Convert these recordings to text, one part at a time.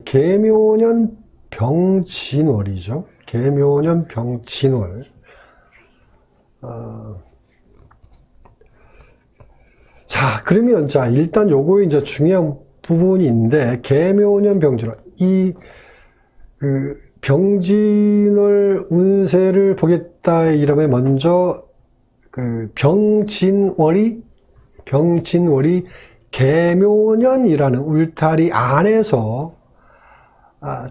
계묘년 병진월이죠. 계묘년 병진월. 자, 그러면, 자, 일단 요거 이제 중요한 부분인데, 계묘년 병진월. 병진월 운세를 보겠다 이러면 먼저, 병진월이 계묘년이라는 울타리 안에서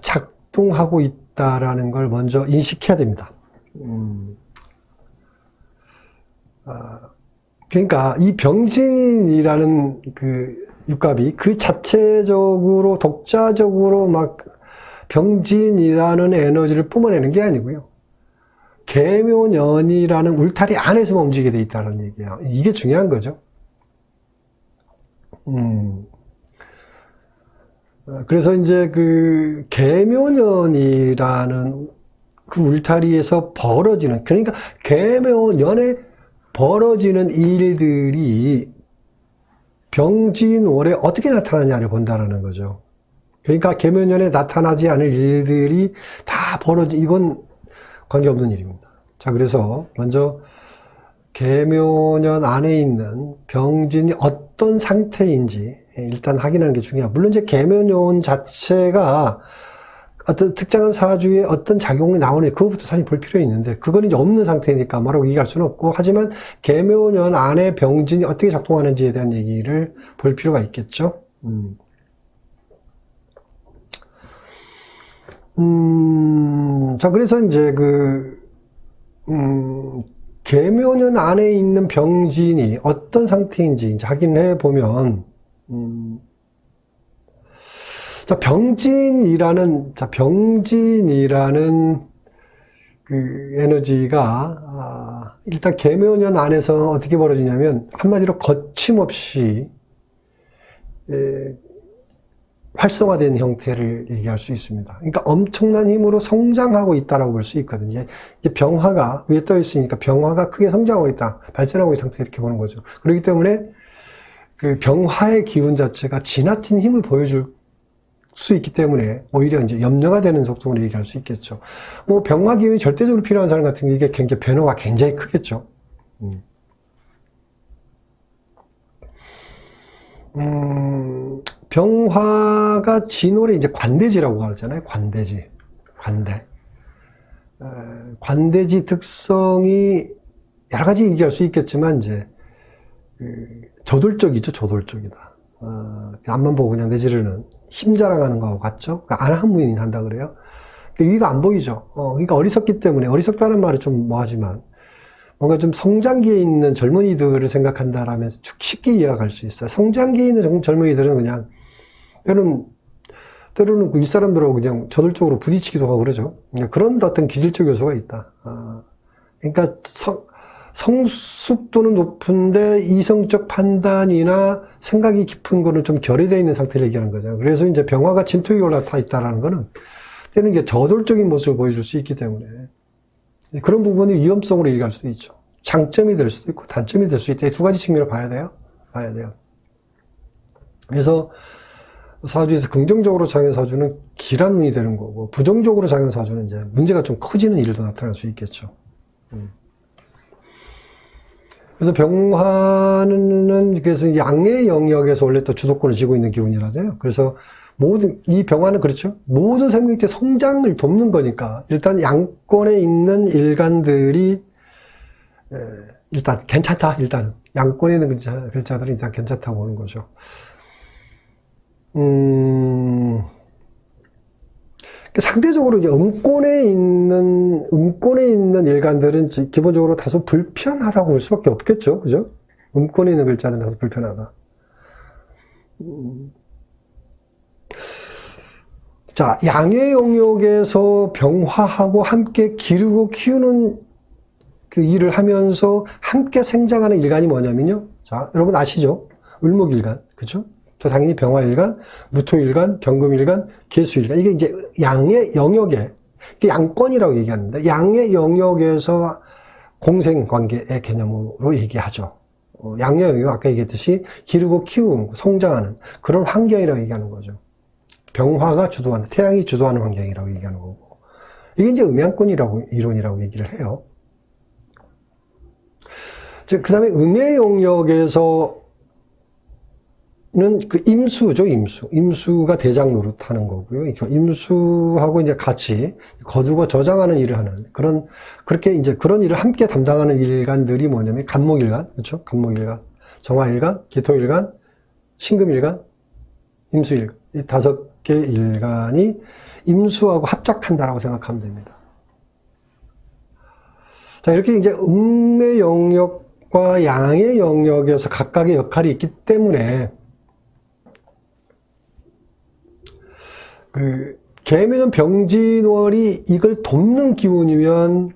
작동하고 있다라는 걸 먼저 인식해야 됩니다. 그러니까 이 병진이라는 육갑이 자체적으로 독자적으로 막 병진이라는 에너지를 뿜어내는 게 아니고요. 계묘년이라는 울타리 안에서만 움직이게 돼 있다는 얘기예요. 이게 중요한 거죠. 그래서 이제 계묘년이라는 울타리에서 벌어지는, 그러니까 계묘년에 벌어지는 일들이 병진월에 어떻게 나타나냐를 본다라는 거죠. 그러니까 계묘년에 나타나지 않을 일들이 다 이건 관계없는 일입니다. 자, 그래서 먼저 계묘년 안에 있는 병진이 어떤 상태인지 일단 확인하는 게 중요해요. 물론 이제 계묘년 자체가 어떤 특정한 사주에 어떤 작용이 나오는 그것부터 사실 볼 필요 있는데 그건 이제 없는 상태니까 뭐라고 얘기할 수는 없고, 하지만 계묘년 안에 병진이 어떻게 작동하는지에 대한 얘기를 볼 필요가 있겠죠. 자, 그래서 이제 계묘년 안에 있는 병진이 어떤 상태인지 이제 확인해 보면, 병진이라는 에너지가, 일단 계묘년 안에서 어떻게 벌어지냐면, 한마디로 거침없이, 활성화된 형태를 얘기할 수 있습니다. 그러니까 엄청난 힘으로 성장하고 있다라고 볼 수 있거든요. 이제 병화가 위에 떠 있으니까 병화가 크게 성장하고 있다, 발전하고 있는 상태 이렇게 보는 거죠. 그렇기 때문에 병화의 기운 자체가 지나친 힘을 보여줄 수 있기 때문에 오히려 이제 염려가 되는 속성으로 얘기할 수 있겠죠. 뭐 병화 기운이 절대적으로 필요한 사람 같은 경우 이게 굉장히 변화가 굉장히 크겠죠. 병화가 진월에 이제 관대지라고 하잖아요. 관대. 관대지 특성이 여러 가지 얘기할 수 있겠지만, 이제, 저돌적이죠. 저돌적이다. 앞만 보고 그냥 내지르는 힘 자랑하는 거하고 같죠. 안한무인이 한다 그래요. 위가 안 보이죠. 그러니까 어리석기 때문에, 어리석다는 말이 좀 뭐하지만, 뭔가 좀 성장기에 있는 젊은이들을 생각한다라면 쉽게 이해가 갈 수 있어요. 성장기에 있는 젊은이들은 그냥, 때로는 윗사람들하고 그냥 저돌적으로 부딪히기도 하고 그러죠. 그런 어떤 기질적 요소가 있다. 그러니까 성숙도는 높은데 이성적 판단이나 생각이 깊은 거는 좀 결여되어 있는 상태를 얘기하는 거죠. 그래서 이제 병화가 진토에 올라타 있다라는 거는 때는 이게 저돌적인 모습을 보여줄 수 있기 때문에 그런 부분이 위험성으로 얘기할 수도 있죠. 장점이 될 수도 있고 단점이 될 수 있다. 이 두 가지 측면을 봐야 돼요. 그래서 사주에서 긍정적으로 작용 사주는 길한 운이 되는 거고, 부정적으로 작용 사주는 이제 문제가 좀 커지는 일도 나타날 수 있겠죠. 그래서 병화는 그래서 양의 영역에서 원래 또 주도권을 쥐고 있는 기운이라잖아요. 그래서 이 병화는 그렇죠. 모든 생명체 성장을 돕는 거니까 일단 양권에 있는 일간들이 일단 괜찮다. 일단은 양권에 있는 글자들은 일단 괜찮다고 보는 거죠. 상대적으로 이제 음권에 있는 일간들은 기본적으로 다소 불편하다고 볼 수밖에 없겠죠. 그죠? 음권에 있는 글자들은 다소 불편하다. 자, 양의 영역에서 병화하고 함께 기르고 키우는 그 일을 하면서 함께 생장하는 일간이 뭐냐면요. 자, 여러분 아시죠? 을목일간. 그죠? 또 당연히 병화일간, 무토일간, 경금일간, 계수일간. 이게 이제 양의 영역에, 이게 양권이라고 얘기하는데, 양의 영역에서 공생관계의 개념으로 얘기하죠. 양의 영역, 아까 얘기했듯이 기르고 키우고 성장하는 그런 환경이라고 얘기하는 거죠. 병화가 주도하는, 태양이 주도하는 환경이라고 얘기하는 거고. 이게 이제 이론이라고 얘기를 해요. 그 다음에 음의 영역에서는 그 임수죠, 임수. 임수가 대장 노릇하는 거고요. 임수하고 이제 같이 거두고 저장하는 일을 하는 그렇게 이제 그런 일을 함께 담당하는 일간들이 뭐냐면 간목일간, 그렇죠? 간목일간, 정화일간, 기토일간, 신금일간, 임수일간. 이 5개 일간이 임수하고 합작한다라고 생각하면 됩니다. 자, 이렇게 이제 음의 영역과 양의 영역에서 각각의 역할이 있기 때문에 계면은 병진월이 이걸 돕는 기운이면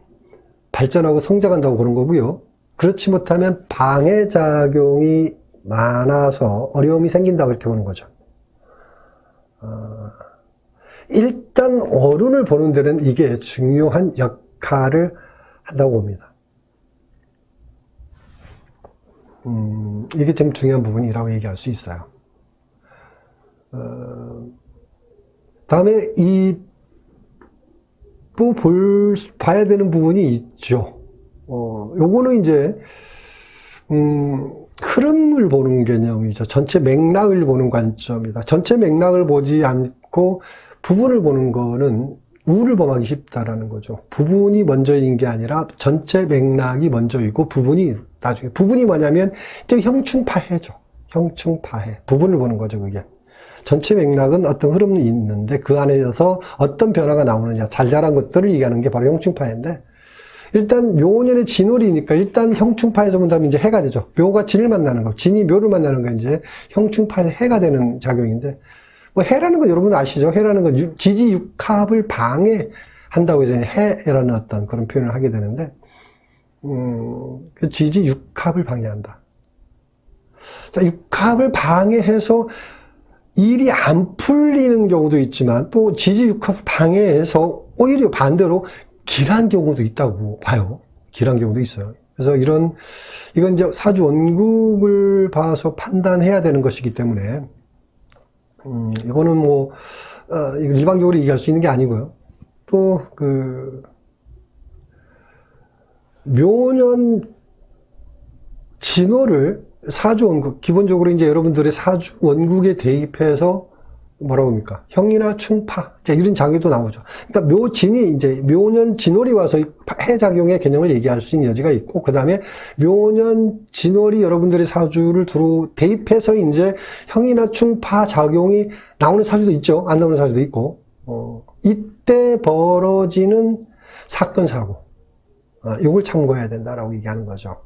발전하고 성장한다고 그런 거고요. 그렇지 못하면 방해작용이 많아서 어려움이 생긴다고 이렇게 보는 거죠. 일단 어른을 보는 데는 이게 중요한 역할을 한다고 봅니다. 이게 좀 중요한 부분이라고 얘기할 수 있어요. 다음에 또 봐야 되는 부분이 있죠. 요거는 이제, 흐름을 보는 개념이죠. 전체 맥락을 보는 관점이다. 전체 맥락을 보지 않고 부분을 보는 거는 우를 범하기 쉽다라는 거죠. 부분이 먼저인 게 아니라 전체 맥락이 먼저이고 부분이 나중에. 부분이 뭐냐면 형충파해죠. 형충파해. 부분을 보는 거죠, 그게. 전체 맥락은 어떤 흐름이 있는데 그 안에서 어떤 변화가 나오느냐, 잘 자란 것들을 얘기하는 게 바로 형충파인데, 일단 묘년의 진월이니까 일단 형충파에서 본다면 이제 해가 되죠. 묘가 진을 만나는 거, 진이 묘를 만나는 거 이제 형충파에서 해가 되는 작용인데, 뭐 해라는 건 여러분 아시죠? 해라는 건 지지육합을 방해한다고 해서 해라는 어떤 그런 표현을 하게 되는데, 그 지지육합을 방해한다. 자, 육합을 방해해서 일이 안 풀리는 경우도 있지만 또 지지육합 방해해서 오히려 반대로 길한 경우도 있다고 봐요. 길한 경우도 있어요. 그래서 이건 이제 사주 원국을 봐서 판단해야 되는 것이기 때문에 이거는 뭐 일방적으로 얘기할 수 있는 게 아니고요. 또 묘년 진월을 사주 원국, 기본적으로 이제 여러분들의 사주 원국에 대입해서 뭐라고 합니까? 형이나 충파, 이런 작용도 나오죠. 그러니까 묘년 진월이 와서 해작용의 개념을 얘기할 수 있는 여지가 있고, 그 다음에 묘년 진월이 여러분들의 사주를 대입해서 이제 형이나 충파 작용이 나오는 사주도 있죠. 안 나오는 사주도 있고, 이때 벌어지는 사건, 사고, 이걸 참고해야 된다라고 얘기하는 거죠.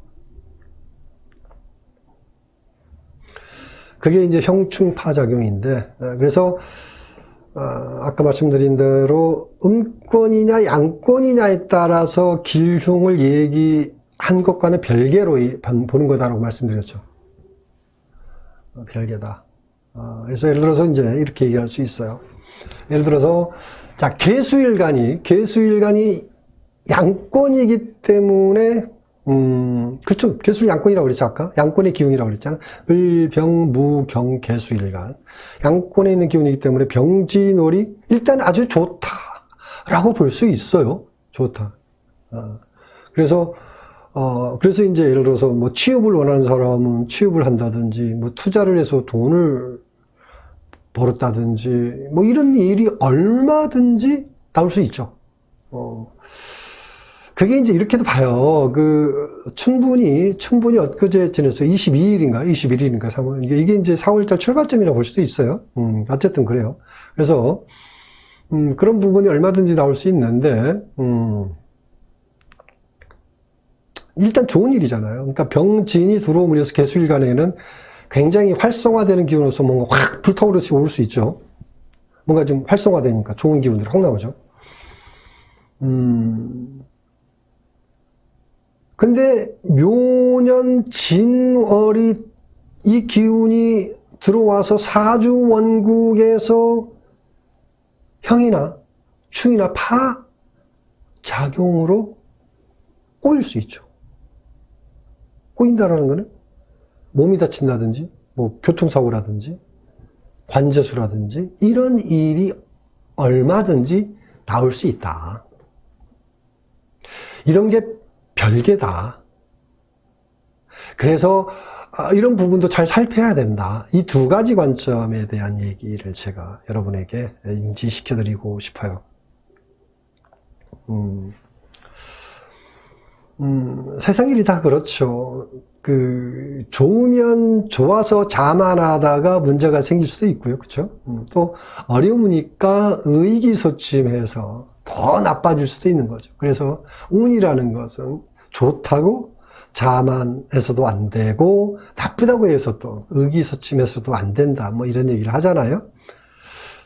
그게 이제 형충파 작용인데, 그래서 아까 말씀드린 대로 음권이냐 양권이냐에 따라서 길흉을 얘기한 것과는 별개로 보는 거다라고 말씀드렸죠. 별개다. 그래서 예를 들어서 이제 이렇게 얘기할 수 있어요. 예를 들어서 자, 개수일간이 양권이기 때문에 그쵸. 개수를 양권이라고 그랬죠, 아까? 양권의 기운이라고 그랬잖아. 을, 병, 무, 경, 개수일간. 양권에 있는 기운이기 때문에 병진월이 일단 아주 좋다라고 볼 수 있어요. 좋다. 그래서 이제 예를 들어서 뭐 취업을 원하는 사람은 취업을 한다든지, 뭐 투자를 해서 돈을 벌었다든지, 뭐 이런 일이 얼마든지 나올 수 있죠. 그게 이제 이렇게도 봐요. 춘분이 엊그제 지냈어요. 21일인가 3월. 이게 이제 4월달 출발점이라고 볼 수도 있어요. 어쨌든 그래요. 그래서, 그런 부분이 얼마든지 나올 수 있는데, 일단 좋은 일이잖아요. 그러니까 병진이 들어오면서 개수일간에는 굉장히 활성화되는 기운으로서 뭔가 확 불타오르듯이 올 수 있죠. 뭔가 좀 활성화되니까 좋은 기운들이 확 나오죠. 근데 묘년 진월이 이 기운이 들어와서 사주 원국에서 형이나 충이나 파 작용으로 꼬일 수 있죠. 꼬인다라는 거는 몸이 다친다든지 뭐 교통사고라든지 관제수라든지 이런 일이 얼마든지 나올 수 있다. 이런 게 별개다. 그래서 이런 부분도 잘 살펴야 된다. 이 두 가지 관점에 대한 얘기를 제가 여러분에게 인지시켜드리고 싶어요. 세상 일이 다 그렇죠. 좋으면 좋아서 자만하다가 문제가 생길 수도 있고요. 그렇죠? 또 어려우니까 의기소침해서 더 나빠질 수도 있는 거죠. 그래서 운이라는 것은 좋다고 자만해서도 안 되고 나쁘다고 해서 또 의기소침해서도 안 된다. 뭐 이런 얘기를 하잖아요.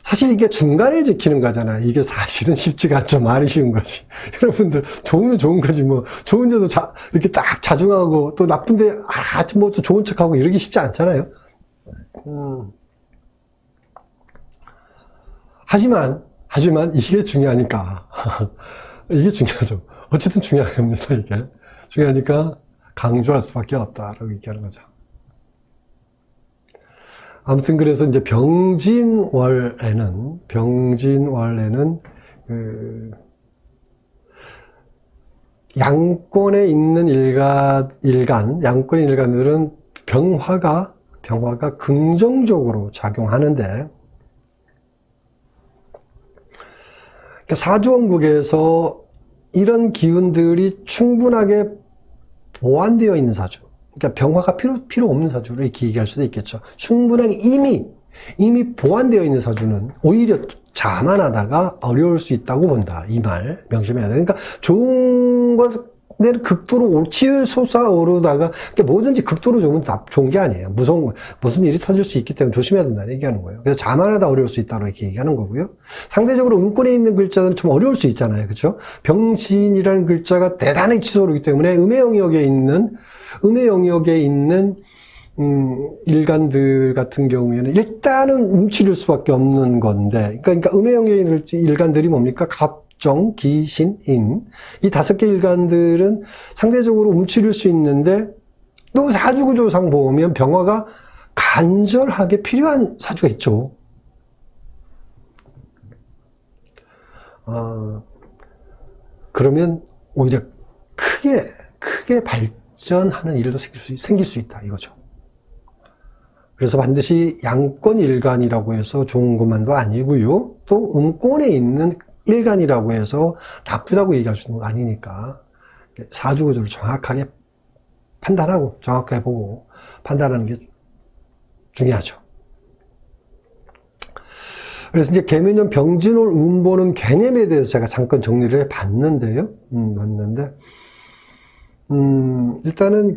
사실 이게 중간을 지키는 거잖아요. 이게 사실은 쉽지가 않죠. 말이 쉬운 거지. 여러분들 좋으면 좋은 거지 뭐. 좋은데도 이렇게 딱 자중하고 또 나쁜데 뭐 또 좋은 척하고 이러기 쉽지 않잖아요. 하지만 이게 중요하니까 이게 중요하죠. 어쨌든 중요한 겁니다. 이게 중요하니까 강조할 수밖에 없다라고 얘기하는 거죠. 아무튼 그래서 이제 병진월에는 양권에 있는 양권의 일간들은 병화가 긍정적으로 작용하는데, 그러니까 사주원국에서 이런 기운들이 충분하게 보완되어 있는 사주. 그러니까 병화가 필요 없는 사주를 이렇게 얘기할 수도 있겠죠. 충분하게 이미 보완되어 있는 사주는 오히려 자만하다가 어려울 수 있다고 본다. 이 말 명심해야 돼. 그러니까 좋은 것을 극도로 치솟아오르다가, 그러니까 뭐든지 극도로 좋은 게 아니에요. 무슨 일이 터질 수 있기 때문에 조심해야 된다는 얘기하는 거예요. 그래서 자만하다 어려울 수 있다고 이렇게 얘기하는 거고요. 상대적으로 음권에 있는 글자는 좀 어려울 수 있잖아요. 그렇죠? 병진이라는 글자가 대단히 치솟아오르기 때문에 음의 영역에 있는 일간들 같은 경우에는 일단은 움츠릴 수밖에 없는 건데, 그러니까 음의 영역에 있는 일간들이 뭡니까? 갑정, 기, 신, 임. 이 5개 일간들은 상대적으로 움츠릴 수 있는데, 또 사주구조상 보면 병화가 간절하게 필요한 사주가 있죠. 그러면 오히려 크게 발전하는 일도 생길 수 있다 이거죠. 그래서 반드시 양권 일간이라고 해서 좋은 것만도 아니고요. 또 음권에 있는 일간이라고 해서 나쁘다고 얘기할 수는 아니니까 사주구조를 정확하게 판단하고 정확하게 보고 판단하는 게 중요하죠. 그래서 이제 계면년 병진월 운보는 개념에 대해서 제가 잠깐 정리를 해봤는데요. 일단은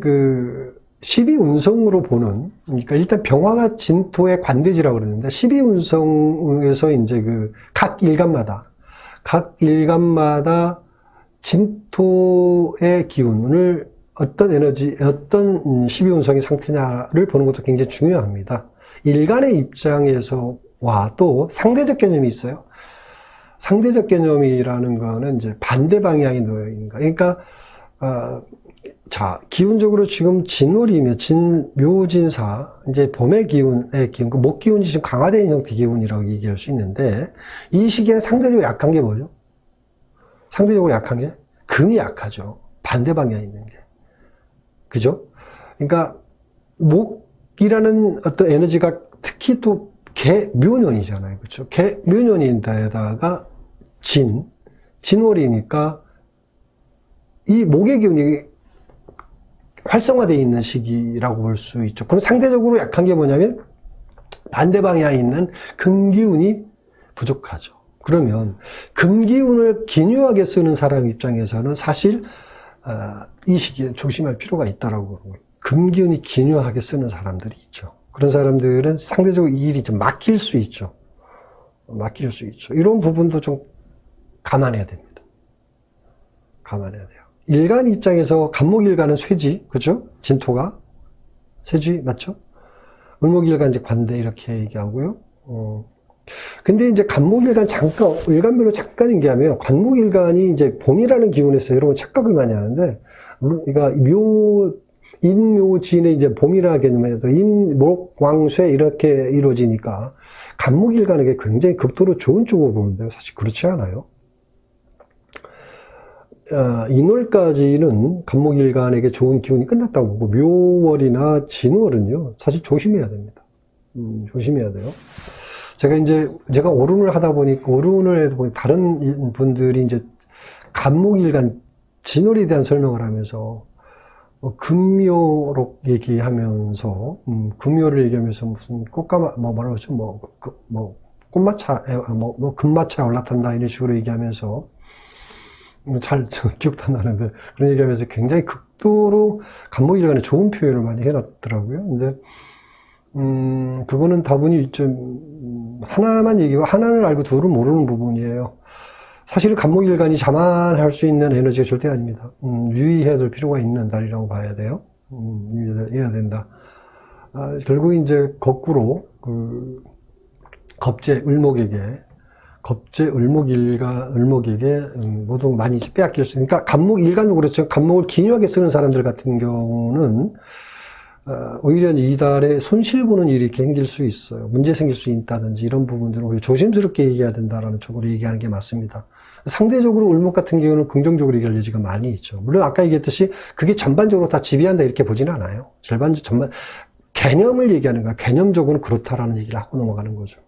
12운성으로 보는, 그러니까 일단 병화가 진토의 관대지라고 그러는데, 12운성에서 이제 각 일간마다 진토의 기운을 어떤 12운성의 상태냐를 보는 것도 굉장히 중요합니다. 일간의 입장에서와 또 상대적 개념이 있어요. 상대적 개념이라는 거는 이제 반대 방향에 놓여 있는 거. 그러니까, 기운적으로 지금 진월이며 묘진사, 이제 봄의 기운의 기운, 목 기운이 지금 강화된 형태 기운이라고 얘기할 수 있는데, 이 시기에 상대적으로 약한 게 뭐죠? 상대적으로 약한 게 금이 약하죠. 반대 방향에 있는 게. 그죠? 그러니까, 목이라는 어떤 에너지가 특히 또 묘년이잖아요. 그렇죠? 묘년인데다가 진월이니까 이 목의 기운이 활성화되어 있는 시기라고 볼 수 있죠. 그럼 상대적으로 약한 게 뭐냐면 반대 방향에 있는 금기운이 부족하죠. 그러면 금기운을 기묘하게 쓰는 사람 입장에서는 사실 이 시기에 조심할 필요가 있다라고 보는 거예요. 금기운이 기묘하게 쓰는 사람들이 있죠. 그런 사람들은 상대적으로 이 일이 좀 막힐 수 있죠. 이런 부분도 좀 감안해야 됩니다. 감안해야 돼요. 일간 입장에서 간목일간은 쇠지, 그죠? 진토가 쇠지 맞죠? 을목일간 이제 관대 이렇게 얘기하고요. 근데 이제 간목일간 일간별로 잠깐 얘기하면 관목일간이 이제 봄이라는 기운에서 여러분 착각을 많이 하는데, 그러니까 인묘진의 이제 봄이라는 개념에서 인, 목, 왕, 쇠 이렇게 이루어지니까 간목일간에게 굉장히 극도로 좋은 쪽으로 보는데요. 사실 그렇지 않아요. 인월까지는 간목일간에게 좋은 기운이 끝났다고 보고 묘월이나 진월은요 사실 조심해야 됩니다. 조심해야 돼요. 제가 오룬을 하다 보니까 오룬을 해도 다른 분들이 이제 간목일간 진월에 대한 설명을 하면서 금묘로 얘기하면서 금묘를 얘기하면서 무슨 꽃가마 뭐라고 하죠 꽃마차 금마차에 올라탄다 이런 식으로 얘기하면서 잘 기억도 안 나는데 그런 얘기하면서 굉장히 극도로 간목일간에 좋은 표현을 많이 해놨더라고요. 근데 그거는 다분히 좀 하나만 얘기하고 하나를 알고 둘은 모르는 부분이에요. 사실은 간목일간이 자만할 수 있는 에너지가 절대 아닙니다. 유의해야 될 필요가 있는 달이라고 봐야 돼요. 유의해야 된다. 결국 이제 거꾸로 겁재 을목에게 모두 많이 빼앗길 수 있으니까 간목일간도 그렇죠. 간목을 기묘하게 쓰는 사람들 같은 경우는 오히려 이달에 손실 보는 일이 생길 수 있어요. 문제 생길 수 있다든지 이런 부분들은 오히려 조심스럽게 얘기해야 된다라는 쪽으로 얘기하는 게 맞습니다. 상대적으로 을목 같은 경우는 긍정적으로 얘기할 여지가 많이 있죠. 물론 아까 얘기했듯이 그게 전반적으로 다 지배한다 이렇게 보지는 않아요. 전반 개념을 얘기하는 거야. 개념적으로는 그렇다라는 얘기를 하고 넘어가는 거죠.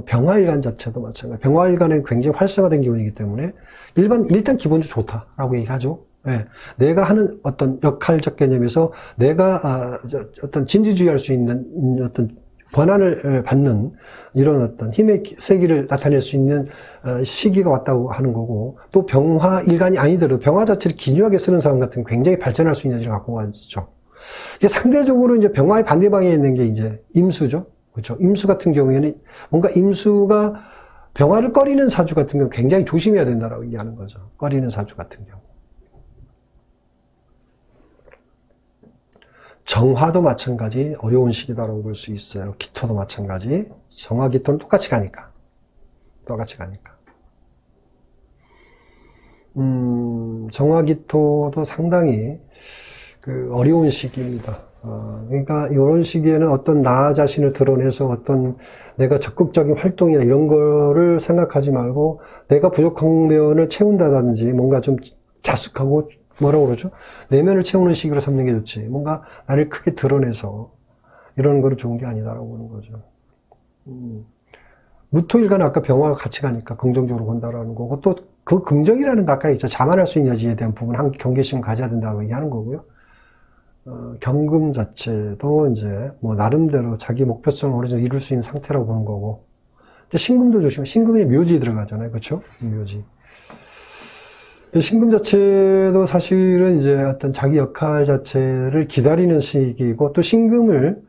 병화일간 자체도 마찬가지. 병화일간은 굉장히 활성화된 기운이기 때문에 일단 기본적으로 좋다라고 얘기하죠. 예. 내가 하는 어떤 역할적 개념에서 내가 어떤 진지주의할 수 있는 어떤 권한을 받는 이런 어떤 힘의 세기를 나타낼 수 있는 시기가 왔다고 하는 거고, 또 병화일간이 아니더라도 병화 자체를 기묘하게 쓰는 사람 같은 굉장히 발전할 수 있는 여지를 갖고 가죠. 이게 상대적으로 이제 병화의 반대 방향에 있는 게 이제 임수죠. 그렇죠. 임수 같은 경우에는 뭔가 임수가 병화를 꺼리는 사주 같은 경우 굉장히 조심해야 된다라고 얘기하는 거죠. 꺼리는 사주 같은 경우. 정화도 마찬가지 어려운 시기다라고 볼 수 있어요. 기토도 마찬가지. 정화, 기토는 똑같이 가니까. 정화, 기토도 상당히 어려운 시기입니다. 그러니까 이런 시기에는 어떤 나 자신을 드러내서 어떤 내가 적극적인 활동이나 이런 거를 생각하지 말고 내가 부족한 면을 채운다든지 뭔가 좀 자숙하고 뭐라고 그러죠? 내면을 채우는 시기로 삼는 게 좋지. 뭔가 나를 크게 드러내서 이러는 거는 좋은 게 아니다라고 보는 거죠. 무토일간 아까 병화가 같이 가니까 긍정적으로 본다라는 거고, 또 그 긍정이라는 거 아까 있죠. 자만할 수 있는 여지에 대한 부분 한 경계심을 가져야 된다고 얘기하는 거고요. 경금 자체도 이제 뭐 나름대로 자기 목표성을 어느 정도 이룰 수 있는 상태라고 보는 거고, 근데 신금도 조심해. 신금이 묘지에 들어가잖아요. 그렇죠? 묘지. 신금 자체도 사실은 이제 어떤 자기 역할 자체를 기다리는 시기이고, 또 신금을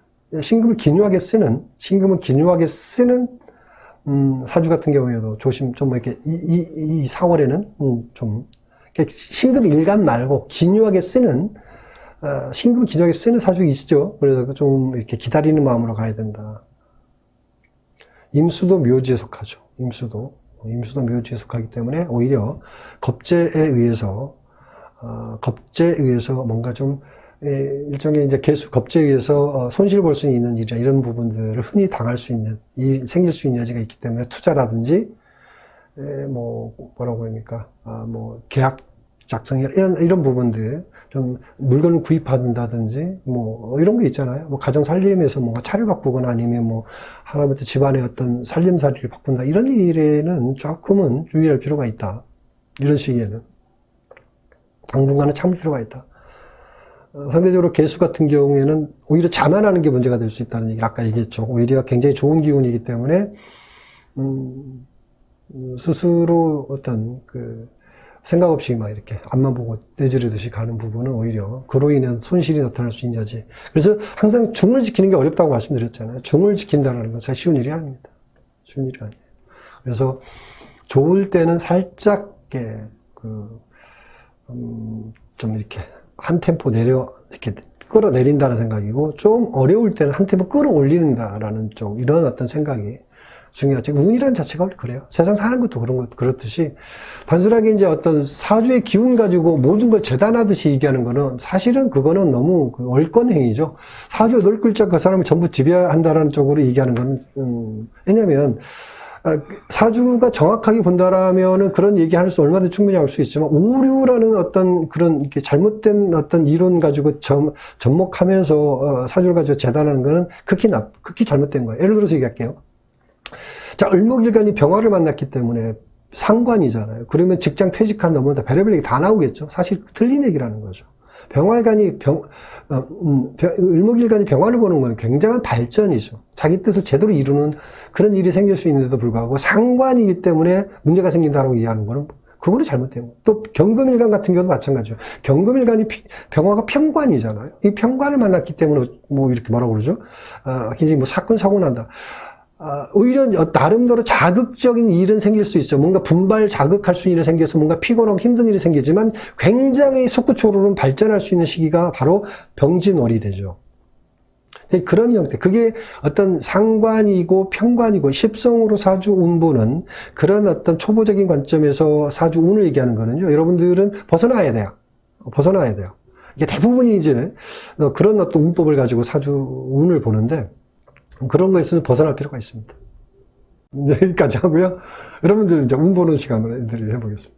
기묘하게 쓰는 사주 같은 경우에도 좀 이렇게 이 4월에는 좀 신금 일간 말고 기묘하게 쓰는 신금을 기묘하게 쓰는 사주가 있죠. 그래서 좀 이렇게 기다리는 마음으로 가야 된다. 임수도 묘지에 속하죠. 임수도 묘지에 속하기 때문에 오히려 겁재에 의해서 뭔가 좀 일종의 이제 겁재에 의해서 손실 볼 수 있는 일이나 이런 부분들을 흔히 당할 수 있는, 생길 수 있는 여지가 있기 때문에 투자라든지 뭐라고 합니까? 계약 작성 이런 부분들, 좀 물건을 구입한다든지 이런 게 있잖아요. 가정 살림에서 뭔가 차를 바꾸거나 아니면 하다못해 집안의 어떤 살림살이를 바꾼다, 이런 일에는 조금은 주의할 필요가 있다. 이런 시기에는 당분간은 참을 필요가 있다. 상대적으로 개수 같은 경우에는 오히려 자만하는 게 문제가 될 수 있다는 얘기를 아까 얘기했죠. 오히려 굉장히 좋은 기운이기 때문에 스스로 어떤 생각 없이 막 이렇게 앞만 보고 떼지르듯이 가는 부분은 오히려 그로 인한 손실이 나타날 수 있는 여지. 그래서 항상 중을 지키는 게 어렵다고 말씀드렸잖아요. 중을 지킨다는 건 쉬운 일이 아닙니다. 쉬운 일이 아니에요. 그래서 좋을 때는 살짝 좀 이렇게 한 템포 이렇게 끌어내린다는 생각이고, 좀 어려울 때는 한 템포 끌어올린다라는 쪽, 이런 어떤 생각이 중요하지. 운이라는 자체가 원래 그래요. 세상 사는 것도 그렇듯이 단순하게 이제 어떤 사주의 기운 가지고 모든 걸 재단하듯이 얘기하는 거는 사실은 그거는 너무 얼권 행위죠. 사주 8글자 그 사람을 전부 지배한다라는 쪽으로 얘기하는 거는, 왜냐면, 사주가 정확하게 본다라면은 그런 얘기할 수 얼마든지 충분히 할 수 있지만 오류라는 어떤 그런 이렇게 잘못된 어떤 이론 가지고 접목하면서 사주를 가지고 재단하는 거는 극히 잘못된 거예요. 예를 들어서 얘기할게요. 자, 을목일간이 병화를 만났기 때문에 상관이잖아요. 그러면 직장 퇴직한 넘어다 별의별 얘기 다 나오겠죠. 사실 틀린 얘기라는 거죠. 을목일간이 병화를 보는 건 굉장한 발전이죠. 자기 뜻을 제대로 이루는 그런 일이 생길 수 있는데도 불구하고 상관이기 때문에 문제가 생긴다고 이해하는 거는 그거는 잘못된 거예요. 또 경금일간 같은 경우도 마찬가지죠. 경금일간이 병화가 편관이잖아요. 이 편관을 만났기 때문에 뭐 이렇게 뭐라고 그러죠? 굉장히 뭐 사건 사고 난다. 오히려 나름대로 자극적인 일은 생길 수 있죠. 뭔가 분발 자극할 수 있는 일이 생겨서 뭔가 피곤하고 힘든 일이 생기지만 굉장히 솟구초로는 발전할 수 있는 시기가 바로 병진월이 되죠. 그런 형태, 그게 어떤 상관이고 편관이고 십성으로 사주 운보는 그런 어떤 초보적인 관점에서 사주 운을 얘기하는 거는요. 여러분들은 벗어나야 돼요. 벗어나야 돼요. 이게 대부분이 이제 그런 어떤 운법을 가지고 사주 운을 보는데 그런 거에서는 벗어날 필요가 있습니다. 여기까지 하고요. 여러분들 이제 운 보는 시간으로 해보겠습니다.